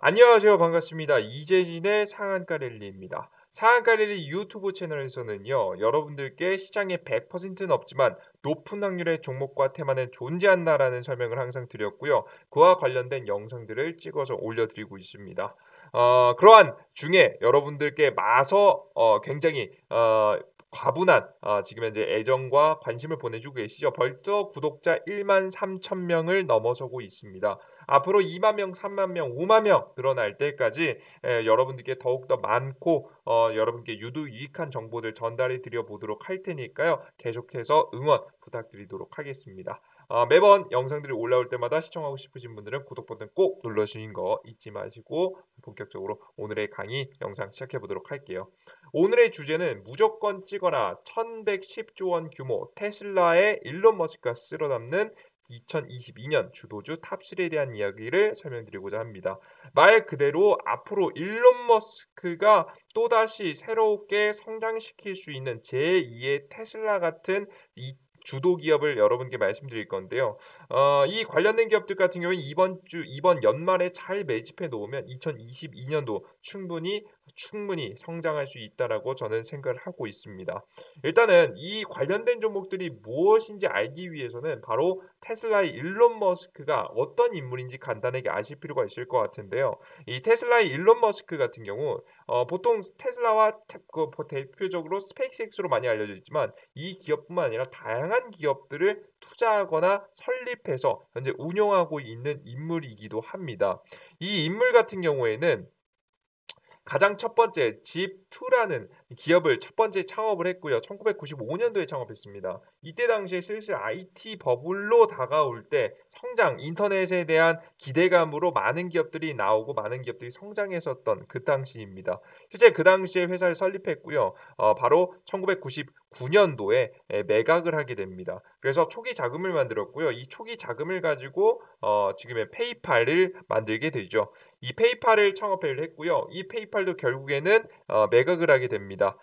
안녕하세요. 반갑습니다. 이재진의 상한가 랠리입니다. 상한가 랠리 유튜브 채널에서는요, 여러분들께 시장에 100%는 없지만 높은 확률의 종목과 테마는 존재한다라는 설명을 항상 드렸고요. 그와 관련된 영상들을 찍어서 올려드리고 있습니다. 그러한 중에 여러분들께 마서 굉장히 과분한 지금 현재 애정과 관심을 보내주고 계시죠. 벌써 구독자 1만 3천 명을 넘어서고 있습니다. 앞으로 2만 명, 3만 명, 5만 명 늘어날 때까지 여러분들께 더욱더 많고 여러분께 유익한 정보들 전달해 드려 보도록 할 테니까요. 계속해서 응원 부탁드리도록 하겠습니다. 매번 영상들이 올라올 때마다 시청하고 싶으신 분들은 구독 버튼 꼭 눌러주신 거 잊지 마시고 본격적으로 오늘의 강의 영상 시작해 보도록 할게요. 오늘의 주제는 무조건 찍어라 1110조 원 규모 테슬라의 일론 머스크가 쓸어 담는 2022년 주도주 탑3에 대한 이야기를 설명드리고자 합니다. 말 그대로 앞으로 일론 머스크가 또다시 새롭게 성장시킬 수 있는 제2의 테슬라 같은 이 주도 기업을 여러분께 말씀드릴 건데요. 이 관련된 기업들 같은 경우는 이번 연말에 잘 매집해 놓으면 2022년도 충분히 성장할 수 있다라고 저는 생각을 하고 있습니다. 일단은 이 관련된 종목들이 무엇인지 알기 위해서는 바로 테슬라의 일론 머스크가 어떤 인물인지 간단하게 아실 필요가 있을 것 같은데요. 이 테슬라의 일론 머스크 같은 경우 보통 테슬라와 대표적으로 스페이스X로 많이 알려져 있지만 이 기업뿐만 아니라 다양한 기업들을 투자하거나 설립해서 현재 운영하고 있는 인물이기도 합니다. 이 인물 같은 경우에는 가장 첫 번째 집2라는 기업을 첫 번째 창업을 했고요. 1995년도에 창업했습니다. 이때 당시에 슬슬 IT 버블로 다가올 때 성장, 인터넷에 대한 기대감으로 많은 기업들이 나오고 많은 기업들이 성장했었던 그 당시입니다. 실제 그 당시에 회사를 설립했고요. 바로 1999년도에 매각을 하게 됩니다. 그래서 초기 자금을 만들었고요. 이 초기 자금을 가지고 지금의 페이팔을 만들게 되죠. 이 페이팔을 창업을 했고요. 이 페이팔도 결국에는 매각을 하게 됩니다.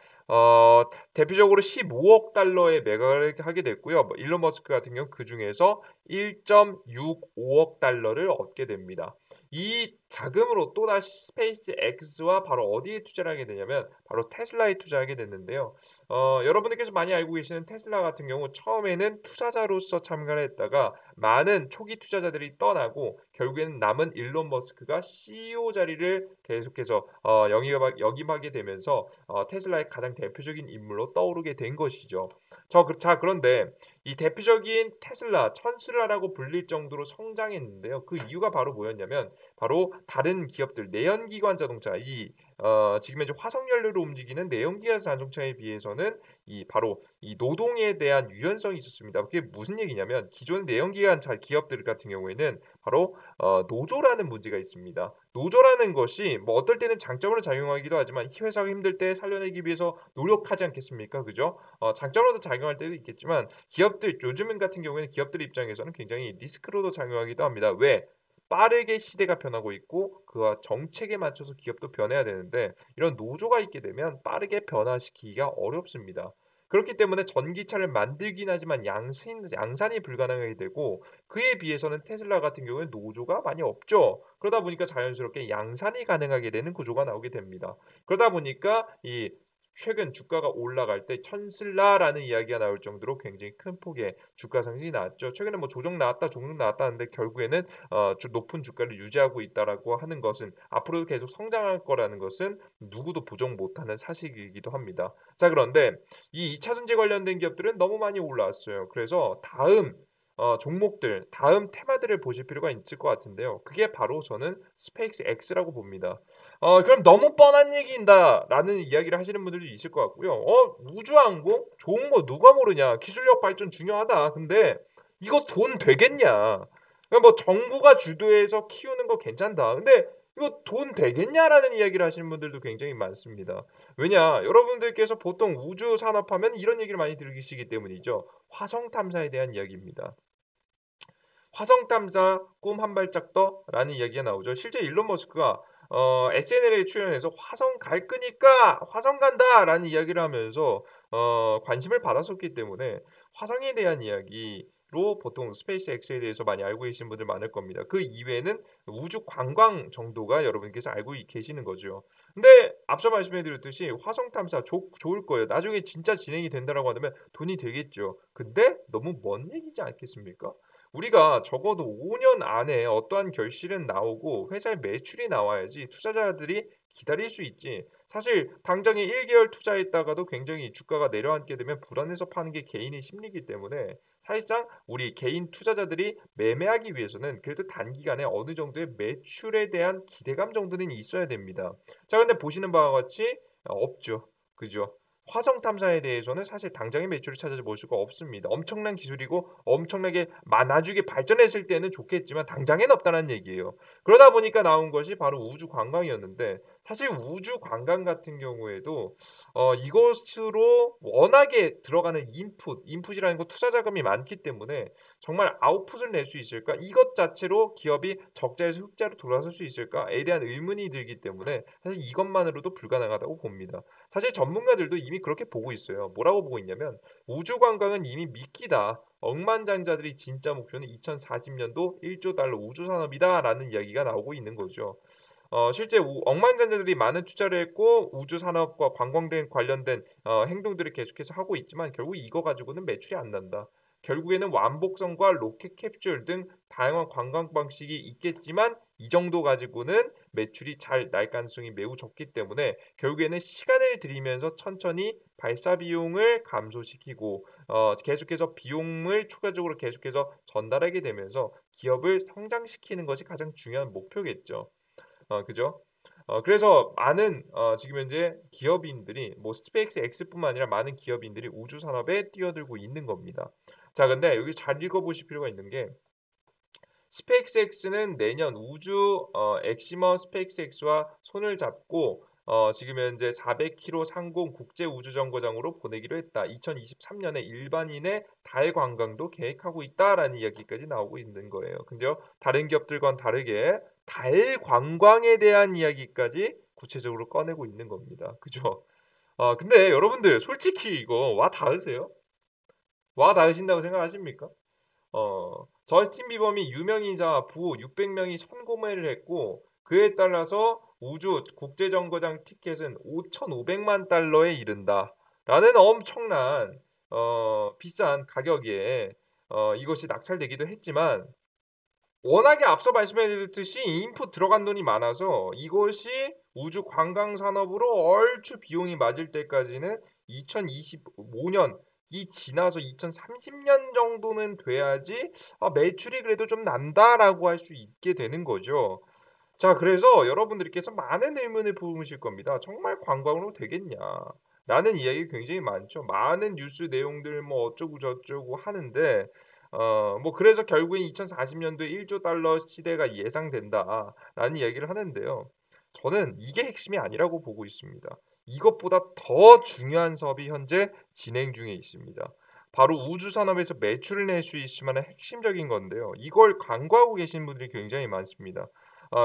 대표적으로 15억 달러의 매각을 하게 됐고요. 일론 머스크 같은 경우 그 중에서 1.65억 달러를 얻게 됩니다. 이 자금으로 또다시 스페이스 X와 바로 어디에 투자를 하게 되냐면 바로 테슬라에 투자하게 됐는데요. 여러분들께서 많이 알고 계시는 테슬라 같은 경우 처음에는 투자자로서 참가를 했다가 많은 초기 투자자들이 떠나고 결국에는 남은 일론 머스크가 CEO 자리를 계속해서 역임하게 되면서 테슬라의 가장 대표적인 인물로 떠오르게 된 것이죠. 그런데 이 대표적인 천슬라라고 불릴 정도로 성장했는데요. 그 이유가 바로 뭐였냐면 바로 다른 기업들 내연기관 자동차 지금 현재 화석연료로 움직이는 내연기관 자동차에 비해서는 바로 이 노동에 대한 유연성이 있었습니다. 그게 무슨 얘기냐면 기존 내연기관 기업들 같은 경우에는 바로 노조라는 문제가 있습니다. 노조라는 것이 뭐 어떨 때는 장점으로 작용하기도 하지만 회사가 힘들 때 살려내기 위해서 노력하지 않겠습니까? 그죠? 장점으로도 작용할 때도 있겠지만 요즘은 같은 경우에는 기업들 입장에서는 굉장히 리스크로도 작용하기도 합니다. 왜? 빠르게 시대가 변하고 있고 그와 정책에 맞춰서 기업도 변해야 되는데 이런 노조가 있게 되면 빠르게 변화시키기가 어렵습니다. 그렇기 때문에 전기차를 만들긴 하지만 양산이 불가능하게 되고 그에 비해서는 테슬라 같은 경우는 노조가 많이 없죠. 그러다 보니까 자연스럽게 양산이 가능하게 되는 구조가 나오게 됩니다. 그러다 보니까 이 최근 주가가 올라갈 때 천슬라라는 이야기가 나올 정도로 굉장히 큰 폭의 주가 상승이 나왔죠. 최근에 뭐 조정 나왔다 하는데 결국에는 높은 주가를 유지하고 있다라고 하는 것은 앞으로도 계속 성장할 거라는 것은 누구도 부정 못하는 사실이기도 합니다. 자, 그런데 이 2차 전지 관련된 기업들은 너무 많이 올라왔어요. 그래서 다음 종목들, 다음 테마들을 보실 필요가 있을 것 같은데요. 그게 바로 저는 스페이스 X라고 봅니다. 그럼 너무 뻔한 얘기인다라는 이야기를 하시는 분들도 있을 것 같고요. 우주항공 좋은 거 누가 모르냐? 기술력 발전 중요하다. 근데 이거 돈 되겠냐? 그러니까 뭐 정부가 주도해서 키우는 거 괜찮다. 근데 이거 돈 되겠냐라는 이야기를 하시는 분들도 굉장히 많습니다. 왜냐? 여러분들께서 보통 우주 산업하면 이런 얘기를 많이 들으시기 때문이죠. 화성 탐사에 대한 이야기입니다. 화성 탐사 꿈 한 발짝 더라는 이야기가 나오죠. 실제 일론 머스크가 SNL에 출연해서 화성 갈 거니까 화성 간다라는 이야기를 하면서 관심을 받았었기 때문에 화성에 대한 이야기 보통 스페이스 X에 대해서 많이 알고 계시는 분들 많을 겁니다. 그 이외에는 우주 관광 정도가 여러분께서 알고 계시는 거죠. 근데 앞서 말씀해 드렸듯이 화성 탐사 좋을 거예요. 나중에 진짜 진행이 된다라고 하면 돈이 되겠죠. 근데 너무 먼 얘기지 않겠습니까? 우리가 적어도 5년 안에 어떠한 결실은 나오고 회사의 매출이 나와야지 투자자들이 기다릴 수 있지. 사실 당장에 1개월 투자했다가도 굉장히 주가가 내려앉게 되면 불안해서 파는 게 개인의 심리이기 때문에 사실상 우리 개인 투자자들이 매매하기 위해서는 그래도 단기간에 어느 정도의 매출에 대한 기대감 정도는 있어야 됩니다. 자, 근데 보시는 바와 같이 없죠. 그죠? 화성 탐사에 대해서는 사실 당장의 매출을 찾아볼 수가 없습니다. 엄청난 기술이고 엄청나게 나중에 발전했을 때는 좋겠지만 당장엔 없다는 얘기예요. 그러다 보니까 나온 것이 바로 우주 관광이었는데 사실 우주 관광 같은 경우에도 이것으로 워낙에 들어가는 인풋이라는 거 투자 자금이 많기 때문에 정말 아웃풋을 낼 수 있을까? 이것 자체로 기업이 적자에서 흑자로 돌아설 수 있을까에 대한 의문이 들기 때문에 사실 이것만으로도 불가능하다고 봅니다. 사실 전문가들도 이미 그렇게 보고 있어요. 뭐라고 보고 있냐면 우주 관광은 이미 미끼다. 억만장자들이 진짜 목표는 2040년도 1조 달러 우주 산업이다라는 이야기가 나오고 있는 거죠. 실제 억만장자들이 많은 투자를 했고 우주 산업과 관광된 관련된 행동들을 계속해서 하고 있지만 결국 이거 가지고는 매출이 안 난다. 결국에는 완복선과 로켓 캡슐 등 다양한 관광 방식이 있겠지만 이 정도 가지고는 매출이 잘 날 가능성이 매우 적기 때문에 결국에는 시간을 들이면서 천천히 발사 비용을 감소시키고 계속해서 비용을 추가적으로 계속해서 전달하게 되면서 기업을 성장시키는 것이 가장 중요한 목표겠죠. 그죠? 그래서 많은 지금 현재 기업인들이 뭐 스페이스 X뿐만 아니라 많은 기업인들이 우주 산업에 뛰어들고 있는 겁니다. 자, 근데 여기 잘 읽어보실 필요가 있는 게 스페이스X는 내년 우주 엑시머 스페이스X와 손을 잡고 지금 현재 400km 상공 국제 우주 정거장으로 보내기로 했다. 2023년에 일반인의 달 관광도 계획하고 있다라는 이야기까지 나오고 있는 거예요. 근데요, 다른 기업들과는 다르게 달 관광에 대한 이야기까지 구체적으로 꺼내고 있는 겁니다. 그죠? 근데 여러분들 솔직히 이거 와 닿으세요? 와 닿으신다고 생각하십니까? 저스틴 비버미 유명인사 부 600명이 선고매를 했고 그에 따라서 우주 국제정거장 티켓은 5,500만 달러에 이른다. 라는 엄청난 비싼 가격에 이것이 낙찰되기도 했지만 워낙에 앞서 말씀해드렸듯이 인풋 들어간 돈이 많아서 이것이 우주 관광 산업으로 얼추 비용이 맞을 때까지는 2025년 이 지나서 2030년 정도는 돼야지 매출이 그래도 좀 난다라고 할 수 있게 되는 거죠. 자, 그래서 여러분들께서 많은 의문을 품으실 겁니다. 정말 관광으로 되겠냐? 라는 이야기 굉장히 많죠. 많은 뉴스 내용들 뭐 어쩌고 저쩌고 하는데 뭐 그래서 결국엔 2040년도에 1조 달러 시대가 예상된다라는 이야기를 하는데요. 저는 이게 핵심이 아니라고 보고 있습니다. 이것보다 더 중요한 사업이 현재 진행 중에 있습니다. 바로 우주 산업에서 매출을 낼 수 있을 만한 핵심적인 건데요. 이걸 간과하고 계신 분들이 굉장히 많습니다.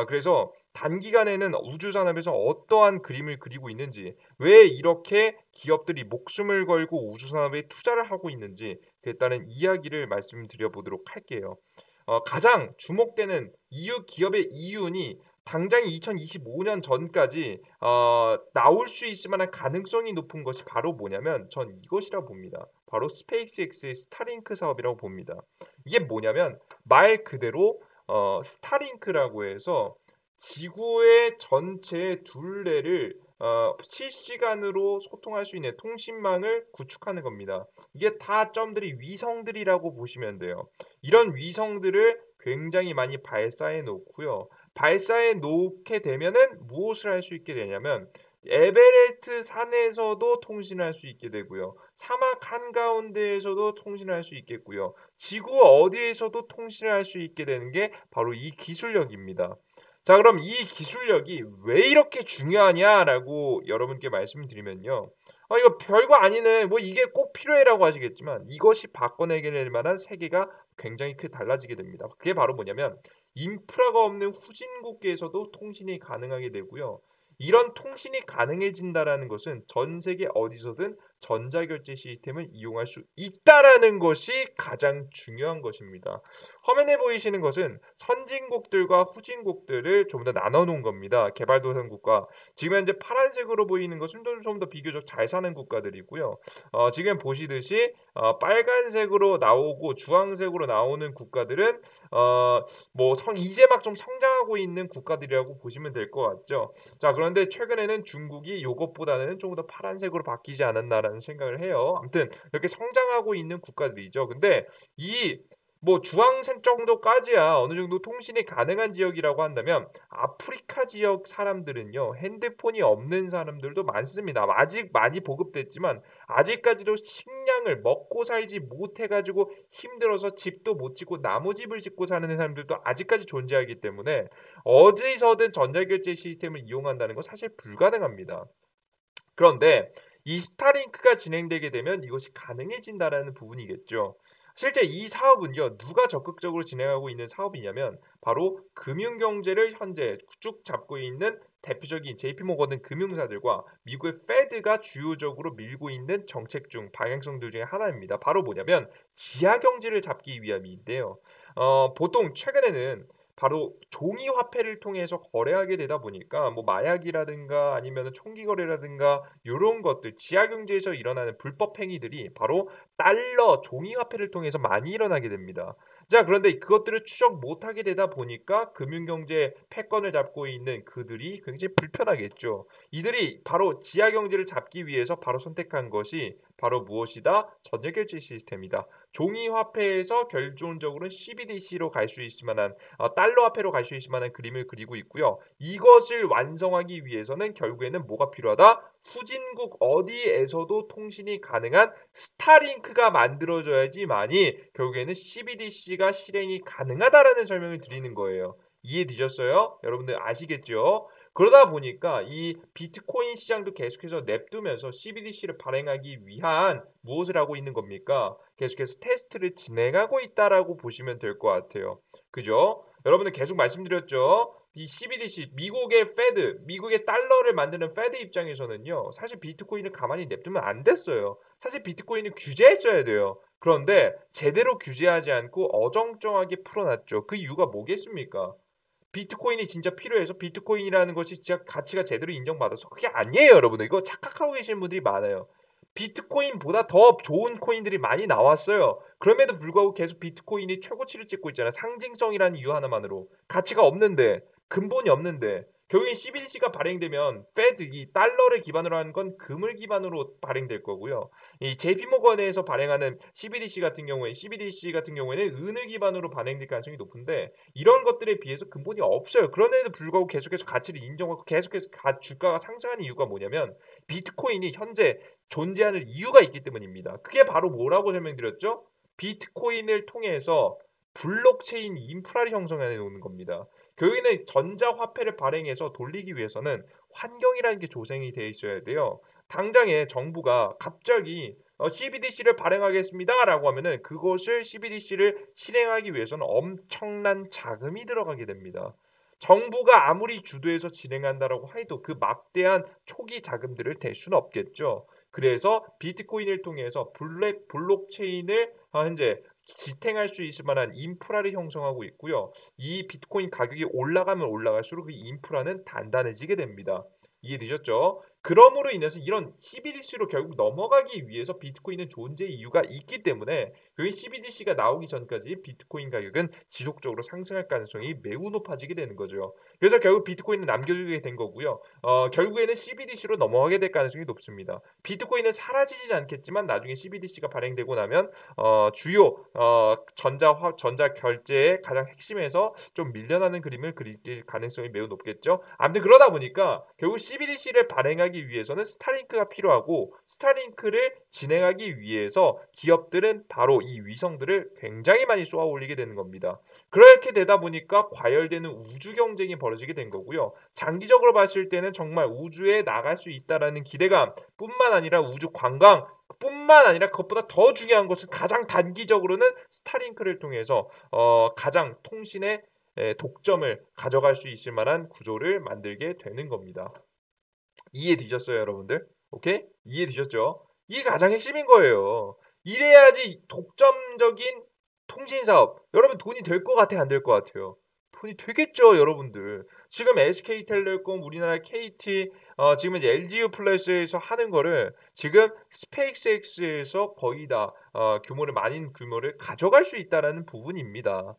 그래서 단기간에는 우주 산업에서 어떠한 그림을 그리고 있는지, 왜 이렇게 기업들이 목숨을 걸고 우주 산업에 투자를 하고 있는지 그에 따른 이야기를 말씀드려 보도록 할게요. 가장 주목되는 기업의 이윤이 당장 2025년 전까지 나올 수 있을 만한 가능성이 높은 것이 바로 뭐냐면 전 이것이라고 봅니다. 바로 스페이스X의 스타링크 사업이라고 봅니다. 이게 뭐냐면 말 그대로 스타링크라고 해서 지구의 전체 둘레를 실시간으로 소통할 수 있는 통신망을 구축하는 겁니다. 이게 다 점들이 위성들이라고 보시면 돼요. 이런 위성들을 굉장히 많이 발사해 놓고요. 발사해 놓게 되면은 무엇을 할 수 있게 되냐면 에베레스트 산에서도 통신할 수 있게 되고요. 사막 한가운데에서도 통신할 수 있겠고요. 지구 어디에서도 통신을 할 수 있게 되는 게 바로 이 기술력입니다. 자, 그럼 이 기술력이 왜 이렇게 중요하냐라고 여러분께 말씀드리면요. 이거 별거 아니네. 뭐 이게 꼭 필요해라고 하시겠지만 이것이 바꿔내게 될 만한 세계가 굉장히 크게 달라지게 됩니다. 그게 바로 뭐냐면 인프라가 없는 후진국에서도 통신이 가능하게 되고요. 이런 통신이 가능해진다라는 것은 전 세계 어디서든 전자결제 시스템을 이용할 수 있다라는 것이 가장 중요한 것입니다. 화면에 보이시는 것은 선진국들과 후진국들을 좀 더 나눠 놓은 겁니다. 개발도상국과 지금 현재 파란색으로 보이는 것은 좀 더 비교적 잘 사는 국가들이고요. 지금 보시듯이 빨간색으로 나오고 주황색으로 나오는 국가들은 이제 막 좀 성장하고 있는 국가들이라고 보시면 될 것 같죠. 자, 그런데 최근에는 중국이 요것보다는 조금 더 파란색으로 바뀌지 않았나라는 생각을 해요. 아무튼 이렇게 성장하고 있는 국가들이죠. 근데 이 주황색 정도까지야 어느 정도 통신이 가능한 지역이라고 한다면 아프리카 지역 사람들은요, 핸드폰이 없는 사람들도 많습니다. 아직 많이 보급됐지만 아직까지도 식량을 먹고 살지 못해가지고 힘들어서 집도 못 짓고 나무집을 짓고 사는 사람들도 아직까지 존재하기 때문에 어디서든 전자결제 시스템을 이용한다는 건 사실 불가능합니다. 그런데 이 스타링크가 진행되게 되면 이것이 가능해진다라는 부분이겠죠. 실제 이 사업은요, 누가 적극적으로 진행하고 있는 사업이냐면 바로 금융경제를 현재 쭉 잡고 있는 대표적인 JP모건 금융사들과 미국의 페드가 주요적으로 밀고 있는 정책 중 방향성들 중에 하나입니다. 바로 뭐냐면 지하경제를 잡기 위함인데요. 보통 최근에는 바로 종이 화폐를 통해서 거래하게 되다 보니까 마약이라든가 아니면 총기 거래라든가 요런 것들 지하 경제에서 일어나는 불법 행위들이 바로 달러, 종이 화폐를 통해서 많이 일어나게 됩니다. 자, 그런데 그것들을 추적 못하게 되다 보니까 금융경제 패권을 잡고 있는 그들이 굉장히 불편하겠죠. 이들이 바로 지하 경제를 잡기 위해서 바로 선택한 것이 바로 무엇이다? 전자결제 시스템이다. 종이 화폐에서 결론적으로는 CBDC로 갈 수 있을 만한 달러 화폐로 갈 수 있을 만한 그림을 그리고 있고요. 이것을 완성하기 위해서는 결국에는 뭐가 필요하다? 후진국 어디에서도 통신이 가능한 스타링크가 만들어져야지만이 결국에는 CBDC가 실행이 가능하다라는 설명을 드리는 거예요. 이해되셨어요? 여러분들 아시겠죠? 그러다 보니까 이 비트코인 시장도 계속해서 냅두면서 CBDC를 발행하기 위한 무엇을 하고 있는 겁니까? 계속해서 테스트를 진행하고 있다라고 보시면 될 것 같아요. 그죠? 여러분들 계속 말씀드렸죠? 이 CBDC, 미국의 페드, 미국의 달러를 만드는 페드 입장에서는요, 사실 비트코인을 가만히 냅두면 안 됐어요. 사실 비트코인을 규제했어야 돼요. 그런데 제대로 규제하지 않고 어정쩡하게 풀어놨죠. 그 이유가 뭐겠습니까? 비트코인이 진짜 필요해서 비트코인이라는 것이 진짜 가치가 제대로 인정받아서 그게 아니에요, 여러분들. 이거 착각하고 계시는 분들이 많아요. 비트코인보다 더 좋은 코인들이 많이 나왔어요. 그럼에도 불구하고 계속 비트코인이 최고치를 찍고 있잖아요. 상징성이라는 이유 하나만으로. 가치가 없는데, 근본이 없는데. 결국엔 CBDC가 발행되면 페드, 이 달러를 기반으로 하는 건 금을 기반으로 발행될 거고요. 이 JP모건에서 발행하는 CBDC 같은 경우에는 은을 기반으로 발행될 가능성이 높은데 이런 것들에 비해서 근본이 없어요. 그런데도 불구하고 계속해서 가치를 인정하고 계속해서 주가가 상승하는 이유가 뭐냐면 비트코인이 현재 존재하는 이유가 있기 때문입니다. 그게 바로 뭐라고 설명드렸죠? 비트코인을 통해서 블록체인 인프라를 형성해 놓는 겁니다. 결국에는 전자화폐를 발행해서 돌리기 위해서는 환경이라는 게 조성이 되어 있어야 돼요. 당장에 정부가 갑자기 CBDC를 발행하겠습니다라고 하면은 그것을 CBDC를 실행하기 위해서는 엄청난 자금이 들어가게 됩니다. 정부가 아무리 주도해서 진행한다라고 해도 그 막대한 초기 자금들을 댈 수는 없겠죠. 그래서 비트코인을 통해서 블록체인을 현재 지탱할 수 있을 만한 인프라를 형성하고 있고요. 이 비트코인 가격이 올라가면 올라갈수록 그 인프라는 단단해지게 됩니다. 이해되셨죠? 그러므로 인해서 이런 CBDC로 결국 넘어가기 위해서 비트코인은 존재 이유가 있기 때문에 그 CBDC가 나오기 전까지 비트코인 가격은 지속적으로 상승할 가능성이 매우 높아지게 되는 거죠. 그래서 결국 비트코인은 남겨두게 된 거고요. 결국에는 CBDC로 넘어가게 될 가능성이 높습니다. 비트코인은 사라지진 않겠지만 나중에 CBDC가 발행되고 나면 주요 전자 결제의 가장 핵심에서 좀 밀려나는 그림을 그릴 가능성이 매우 높겠죠. 아무튼 그러다 보니까 결국 CBDC를 발행하기 위해서는 스타링크가 필요하고 스타링크를 진행하기 위해서 기업들은 바로 이 위성들을 굉장히 많이 쏘아 올리게 되는 겁니다. 그렇게 되다 보니까 과열되는 우주 경쟁이 벌어지게 된 거고요. 장기적으로 봤을 때는 정말 우주에 나갈 수 있다라는 기대감 뿐만 아니라 우주 관광 뿐만 아니라 그것보다 더 중요한 것은 가장 단기적으로는 스타링크를 통해서 가장 통신의 독점을 가져갈 수 있을 만한 구조를 만들게 되는 겁니다. 이해되셨어요, 여러분들? 오케이? 이해되셨죠? 이게 가장 핵심인 거예요. 이래야지 독점적인 통신사업. 여러분 돈이 될 것 같아요? 안 될 것 같아요? 돈이 되겠죠, 여러분들. 지금 SK텔레콤, 우리나라 KT, 지금 이제 LGU 플러스에서 하는 거를 지금 스페이스X에서 거의 다 규모를 많은 규모를 가져갈 수 있다라는 부분입니다.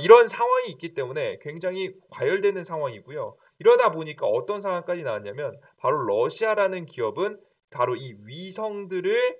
이런 상황이 있기 때문에 굉장히 과열되는 상황이고요. 이러다 보니까 어떤 상황까지 나왔냐면 바로 러시아라는 기업은 바로 이 위성들을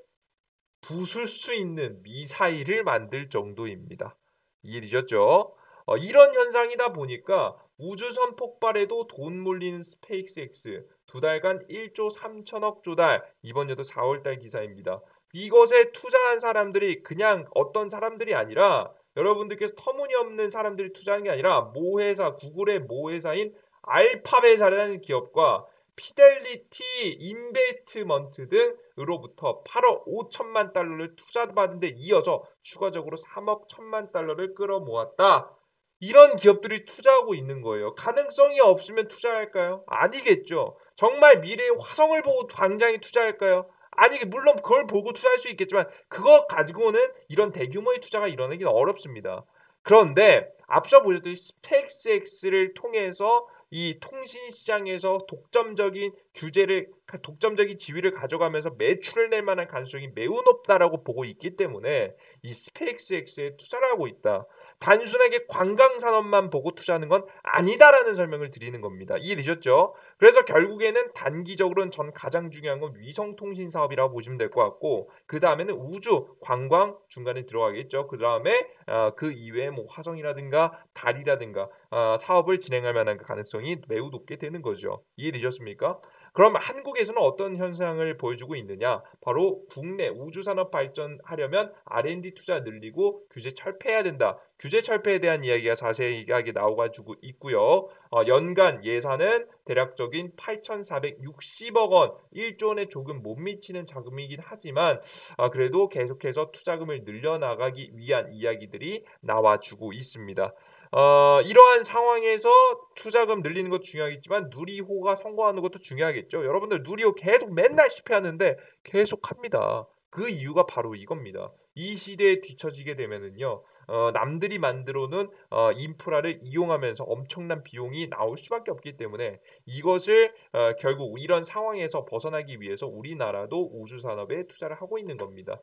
부술 수 있는 미사일을 만들 정도입니다. 이해되셨죠? 이런 현상이다 보니까 우주선 폭발에도 돈 몰리는 스페이스X 두 달간 1조 3천억 조달 이번 연도 4월달 기사입니다. 이것에 투자한 사람들이 그냥 어떤 사람들이 아니라 여러분들께서 터무니없는 사람들이 투자한 게 아니라 모회사 구글의 모회사인 알파벳이라는 기업과 피델리티 인베스트먼트 등으로부터 8억 5천만 달러를 투자받은 데 이어서 추가적으로 3억 1천만 달러를 끌어모았다. 이런 기업들이 투자하고 있는 거예요. 가능성이 없으면 투자할까요? 아니겠죠. 정말 미래의 화성을 보고 당장에 투자할까요? 아니, 물론 그걸 보고 투자할 수 있겠지만 그거 가지고는 이런 대규모의 투자가 일어나기는 어렵습니다. 그런데 앞서 보셨듯이 스페이스X를 통해서 이 통신 시장에서 독점적인 지위를 가져가면서 매출을 낼 만한 가능성이 매우 높다라고 보고 있기 때문에 이 스페이스X에 투자를 하고 있다. 단순하게 관광 산업만 보고 투자하는 건 아니다라는 설명을 드리는 겁니다. 이해되셨죠? 그래서 결국에는 단기적으로는 전 가장 중요한 건 위성 통신 사업이라고 보시면 될 것 같고 그 다음에는 우주 관광 중간에 들어가겠죠. 그 다음에 그 이외에 뭐 화성이라든가 달이라든가 사업을 진행할 만한 가능성이 매우 높게 되는 거죠. 이해되셨습니까? 그럼 한국에서는 어떤 현상을 보여주고 있느냐? 바로 국내 우주산업 발전하려면 R&D 투자 늘리고 규제 철폐해야 된다. 규제 철폐에 대한 이야기가 자세하게 나와가지고 있고요. 연간 예산은 대략적인 8,460억 원, 1조 원에 조금 못 미치는 자금이긴 하지만 그래도 계속해서 투자금을 늘려나가기 위한 이야기들이 나와주고 있습니다. 이러한 상황에서 투자금 늘리는 것도 중요하겠지만 누리호가 성공하는 것도 중요하겠죠. 여러분들 누리호 계속 맨날 실패하는데 계속 합니다. 그 이유가 바로 이겁니다. 이 시대에 뒤처지게 되면은요, 남들이 만들어 놓은 인프라를 이용하면서 엄청난 비용이 나올 수밖에 없기 때문에 이것을 결국 이런 상황에서 벗어나기 위해서 우리나라도 우주 산업에 투자를 하고 있는 겁니다.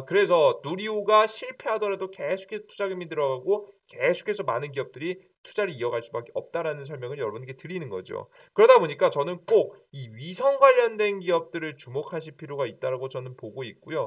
그래서 누리호가 실패하더라도 계속해서 투자금이 들어가고 계속해서 많은 기업들이 투자를 이어갈 수밖에 없다라는 설명을 여러분께 드리는 거죠. 그러다 보니까 저는 꼭 이 위성 관련된 기업들을 주목하실 필요가 있다고 저는 보고 있고요.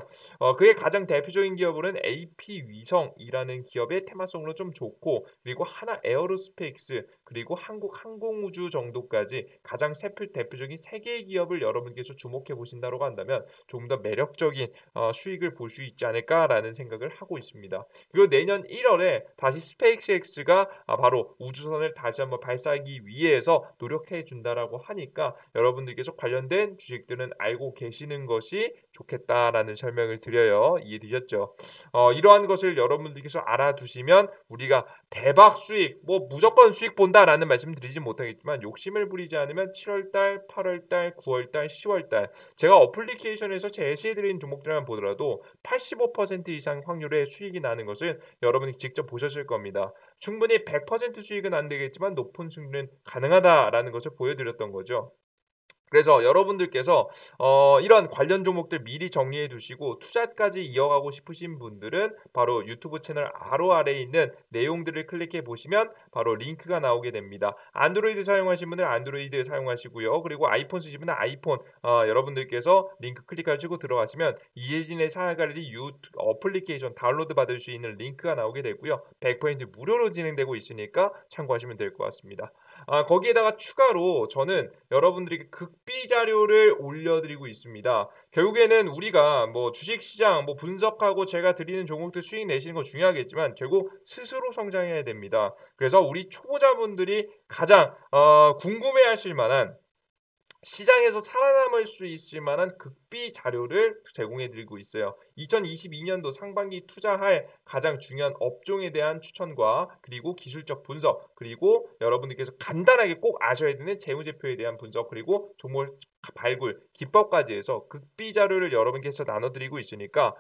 그게 가장 대표적인 기업으로는 AP 위성이라는 기업의 테마성으로 좀 좋고 그리고 하나 에어로스페이스 그리고 한국 항공우주 정도까지 가장 대표적인 세 개의 기업을 여러분께서 주목해 보신다고 한다면 조금 더 매력적인 수익을 볼 수 있지 않을까라는 생각을 하고 있습니다. 그리고 내년 1월에 다시 스페이스X가 바로 우주선을 다시 한번 발사하기 위해서 노력해 준다라고 하니까 여러분들께서 관련된 주식들은 알고 계시는 것이 좋겠다라는 설명을 드려요. 이해되셨죠? 이러한 것을 여러분들께서 알아두시면 우리가 대박 수익, 뭐 무조건 수익 본다라는 말씀 드리지 못하겠지만 욕심을 부리지 않으면 7월달, 8월달, 9월달, 10월달 제가 어플리케이션에서 제시해드린 종목들만 보더라도 85% 이상 확률의 수익이 나는 것을 여러분이 직접 보셨을 겁니다. 충분히 100% 수익은 안 되겠지만 높은 수익은 가능하다라는 것을 보여드렸던 거죠. 그래서 여러분들께서 이런 관련 종목들 미리 정리해 두시고 투자까지 이어가고 싶으신 분들은 바로 유튜브 채널 바로 아래에 있는 내용들을 클릭해 보시면 바로 링크가 나오게 됩니다. 안드로이드 사용하시는 분은 안드로이드 사용하시고요. 그리고 아이폰 쓰시는 분은 아이폰 여러분들께서 링크 클릭하시고 들어가시면 이혜진의 사회갈리 유튜브 어플리케이션 다운로드 받을 수 있는 링크가 나오게 되고요. 100% 무료로 진행되고 있으니까 참고하시면 될 것 같습니다. 거기에다가 추가로 저는 여러분들에게 극비 자료를 올려드리고 있습니다. 결국에는 우리가 뭐 주식시장 뭐 분석하고 제가 드리는 종목들 수익 내시는 거 중요하겠지만 결국 스스로 성장해야 됩니다. 그래서 우리 초보자분들이 가장 궁금해하실 만한 시장에서 살아남을 수 있을 만한 극비 자료를 제공해 드리고 있어요. 2022년도 상반기 투자할 가장 중요한 업종에 대한 추천과 그리고 기술적 분석, 그리고 여러분들께서 간단하게 꼭 아셔야 되는 재무제표에 대한 분석, 그리고 종목 발굴, 기법까지 해서 극비 자료를 여러분께서 나눠드리고 있으니까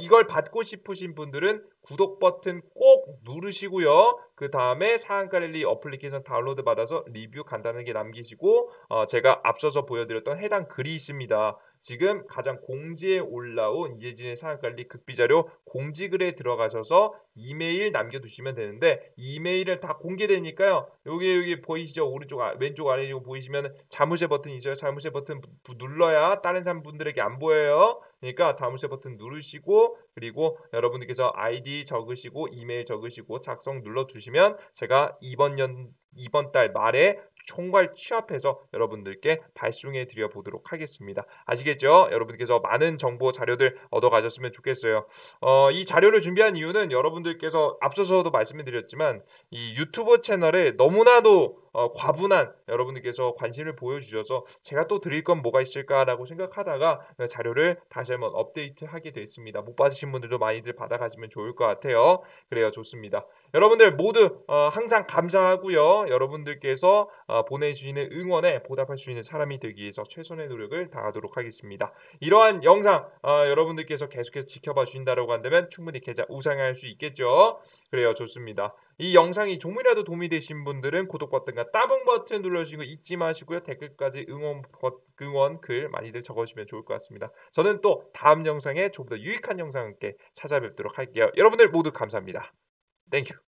이걸 받고 싶으신 분들은 구독 버튼 꼭 누르시고요. 그 다음에 상한가랠리 어플리케이션 다운로드 받아서 리뷰 간단하게 남기시고 제가 앞서서 보여드렸던 해당 글이 있습니다. 지금 가장 공지에 올라온 이재진의 상한관리 극비자료 공지글에 들어가셔서 이메일 남겨두시면 되는데 이메일을 다 공개되니까요. 여기 보이시죠? 오른쪽 왼쪽 아래 보이시면 자무새 버튼이 있어요. 자무새 버튼 눌러야 다른 사람분들에게 안 보여요. 그러니까 자무새 버튼 누르시고 그리고 여러분들께서 아이디 적으시고 이메일 적으시고 작성 눌러두시면 제가 이번 달 말에 총괄 취합해서 여러분들께 발송해 드려 보도록 하겠습니다. 아시겠죠? 여러분께서 많은 정보 자료들 얻어 가셨으면 좋겠어요. 이 자료를 준비한 이유는 여러분들께서 앞서서도 말씀을 드렸지만 이 유튜브 채널에 너무나도 과분한 여러분들께서 관심을 보여주셔서 제가 또 드릴 건 뭐가 있을까라고 생각하다가 자료를 다시 한번 업데이트하게 됐습니다. 못 받으신 분들도 많이들 받아가시면 좋을 것 같아요. 그래요, 좋습니다. 여러분들 모두 항상 감사하고요. 여러분들께서 보내주시는 응원에 보답할 수 있는 사람이 되기 위해서 최선의 노력을 다하도록 하겠습니다. 이러한 영상 여러분들께서 계속해서 지켜봐 주신다고 한다면 충분히 계좌 우상할 수 있겠죠. 그래요, 좋습니다. 이 영상이 조금이라도 도움이 되신 분들은 구독 버튼과 따봉 버튼 눌러주시고 잊지 마시고요. 댓글까지 응원 글 많이들 적어주시면 좋을 것 같습니다. 저는 또 다음 영상에 조금 더 유익한 영상과 함께 찾아뵙도록 할게요. 여러분들 모두 감사합니다. 땡큐.